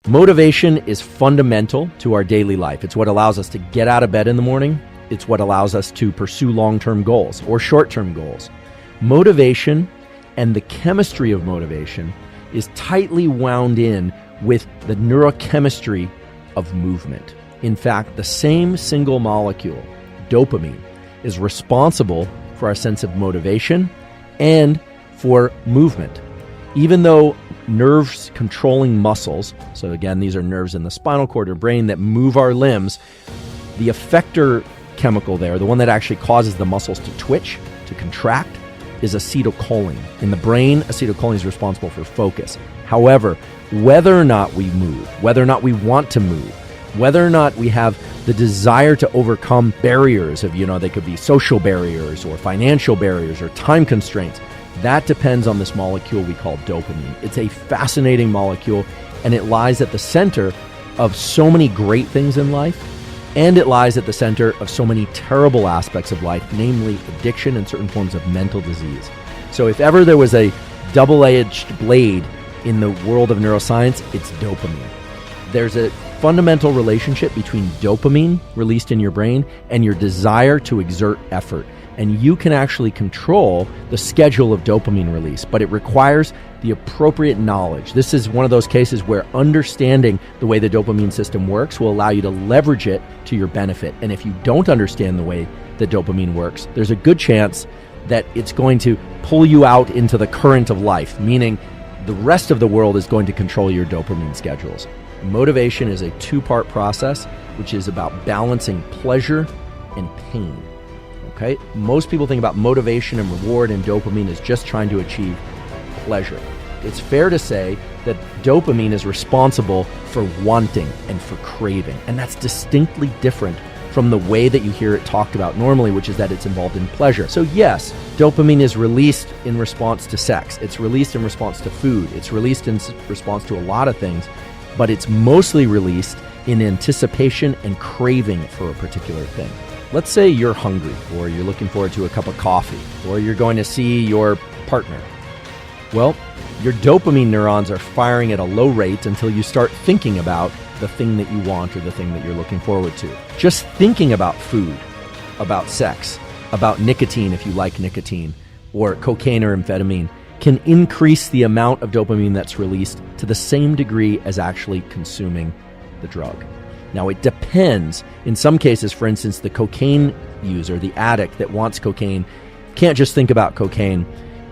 Motivation is fundamental to our daily life. It's what allows us to get out of bed in the morning. It's what allows us to pursue long-term goals or short-term goals. Motivation and the chemistry of motivation is tightly wound in with the neurochemistry of movement. In fact, the same single molecule, dopamine, is responsible for our sense of motivation and for movement. Even though nerves controlling muscles, so again, these are nerves in the spinal cord or brain that move our limbs, the effector chemical there, the one that actually causes the muscles to twitch, to contract, is acetylcholine. In the brain, acetylcholine is responsible for focus. However, whether or not we move, whether or not we want to move, whether or not we have the desire to overcome barriers of, they could be social barriers or financial barriers or time constraints, that depends on this molecule we call dopamine. It's a fascinating molecule, and it lies at the center of so many great things in life, and it lies at the center of so many terrible aspects of life, namely addiction and certain forms of mental disease. So if ever there was a double-edged blade in the world of neuroscience, it's dopamine. There's a fundamental relationship between dopamine released in your brain and your desire to exert effort. And you can actually control the schedule of dopamine release, but it requires the appropriate knowledge. This is one of those cases where understanding the way the dopamine system works will allow you to leverage it to your benefit. And if you don't understand the way that dopamine works, there's a good chance that it's going to pull you out into the current of life, meaning the rest of the world is going to control your dopamine schedules. Motivation is a two-part process, which is about balancing pleasure and pain. Okay? Most people think about motivation and reward and dopamine as just trying to achieve pleasure. It's fair to say that dopamine is responsible for wanting and for craving, and that's distinctly different from the way that you hear it talked about normally, which is that it's involved in pleasure. So yes, dopamine is released in response to sex. It's released in response to food. It's released in response to a lot of things, but it's mostly released in anticipation and craving for a particular thing. Let's say you're hungry, or you're looking forward to a cup of coffee, or you're going to see your partner. Well, your dopamine neurons are firing at a low rate until you start thinking about the thing that you want or the thing that you're looking forward to. Just thinking about food, about sex, about nicotine if you like nicotine, or cocaine or amphetamine, can increase the amount of dopamine that's released to the same degree as actually consuming the drug. Now, it depends. In some cases, for instance, the cocaine user, the addict that wants cocaine, can't just think about cocaine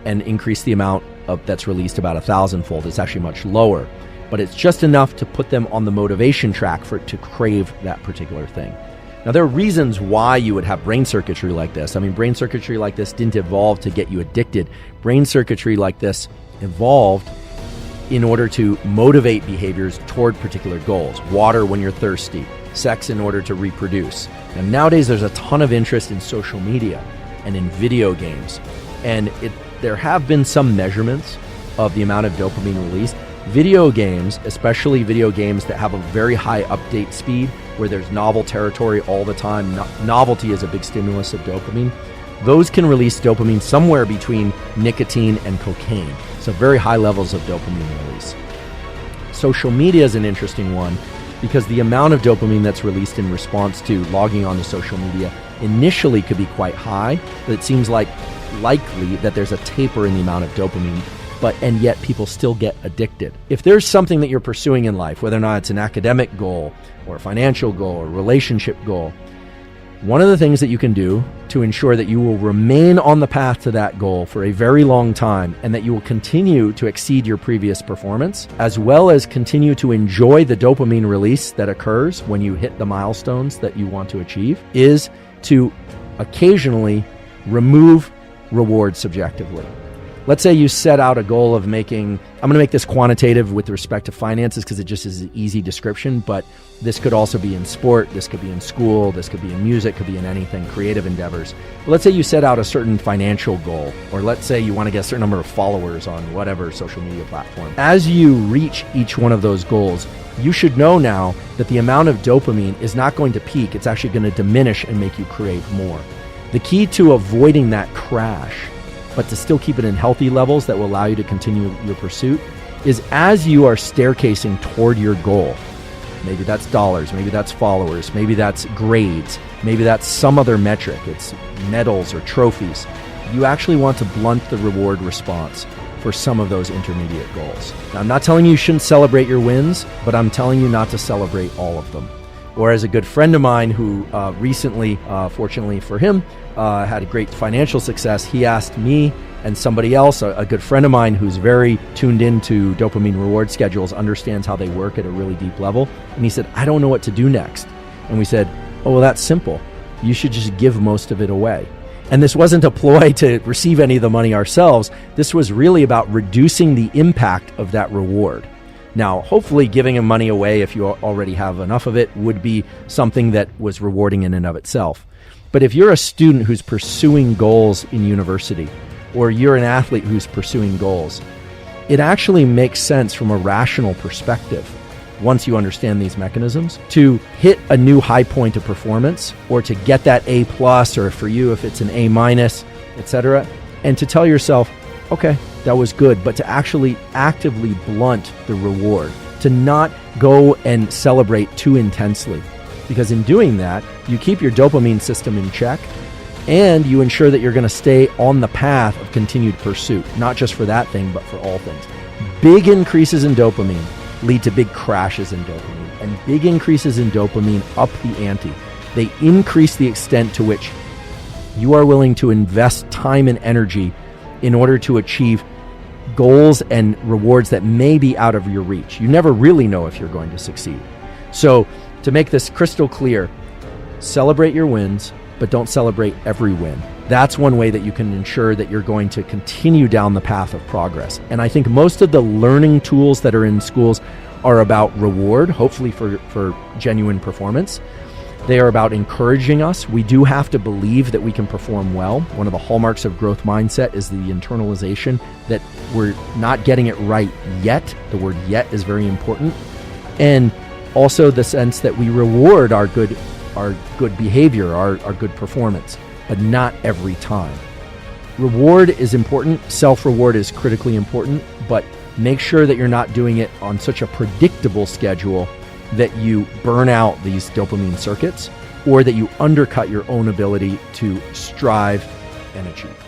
and increase the amount that's released about 1,000-fold. It's actually much lower. But it's just enough to put them on the motivation track for it to crave that particular thing. Now, there are reasons why you would have brain circuitry like this. I mean, brain circuitry like this didn't evolve to get you addicted. Brain circuitry like this evolved in order to motivate behaviors toward particular goals. Water when you're thirsty, sex in order to reproduce. And nowadays there's a ton of interest in social media and in video games. And there have been some measurements of the amount of dopamine released. Video games, especially video games that have a very high update speed, where there's novel territory all the time, novelty is a big stimulus of dopamine. Those can release dopamine somewhere between nicotine and cocaine. So very high levels of dopamine release. Social media is an interesting one because the amount of dopamine that's released in response to logging onto social media initially could be quite high, but it seems likely that there's a taper in the amount of dopamine, and yet people still get addicted. If there's something that you're pursuing in life, whether or not it's an academic goal or a financial goal or a relationship goal, one of the things that you can do to ensure that you will remain on the path to that goal for a very long time and that you will continue to exceed your previous performance, as well as continue to enjoy the dopamine release that occurs when you hit the milestones that you want to achieve, is to occasionally remove reward subjectively. Let's say you set out a goal of I'm going to make this quantitative with respect to finances because it just is an easy description, but this could also be in sport, this could be in school, this could be in music, could be in anything, creative endeavors. But let's say you set out a certain financial goal, or let's say you want to get a certain number of followers on whatever social media platform. As you reach each one of those goals, you should know now that the amount of dopamine is not going to peak, it's actually going to diminish and make you crave more. The key to avoiding that crash, but to still keep it in healthy levels that will allow you to continue your pursuit, is as you are staircasing toward your goal, maybe that's dollars, maybe that's followers, maybe that's grades, maybe that's some other metric, it's medals or trophies, you actually want to blunt the reward response for some of those intermediate goals. Now, I'm not telling you shouldn't celebrate your wins, but I'm telling you not to celebrate all of them. Or as a good friend of mine who recently, fortunately for him, had a great financial success, he asked me and somebody else, a good friend of mine who's very tuned into dopamine reward schedules, understands how they work at a really deep level. And he said, I don't know what to do next. And we said, oh, well, that's simple. You should just give most of it away. And this wasn't a ploy to receive any of the money ourselves. This was really about reducing the impact of that reward. Now, hopefully giving him money away, if you already have enough of it, would be something that was rewarding in and of itself. But if you're a student who's pursuing goals in university, or you're an athlete who's pursuing goals, it actually makes sense from a rational perspective, once you understand these mechanisms, to hit a new high point of performance, or to get that A+, or for you, if it's an A-, etc., and to tell yourself, okay, that was good, but to actually actively blunt the reward, to not go and celebrate too intensely. Because in doing that, you keep your dopamine system in check, and you ensure that you're going to stay on the path of continued pursuit, not just for that thing, but for all things. Big increases in dopamine lead to big crashes in dopamine, and big increases in dopamine up the ante. They increase the extent to which you are willing to invest time and energy in order to achieve goals and rewards that may be out of your reach. You never really know if you're going to succeed. So to make this crystal clear, celebrate your wins, but don't celebrate every win. That's one way that you can ensure that you're going to continue down the path of progress. And I think most of the learning tools that are in schools are about reward, hopefully for genuine performance. They are about encouraging us. We do have to believe that we can perform well. One of the hallmarks of growth mindset is the internalization that we're not getting it right yet. The word yet is very important. And also the sense that we reward our good behavior, our good performance, but not every time. Reward is important. Self-reward is critically important, but make sure that you're not doing it on such a predictable schedule that you burn out these dopamine circuits, or that you undercut your own ability to strive and achieve.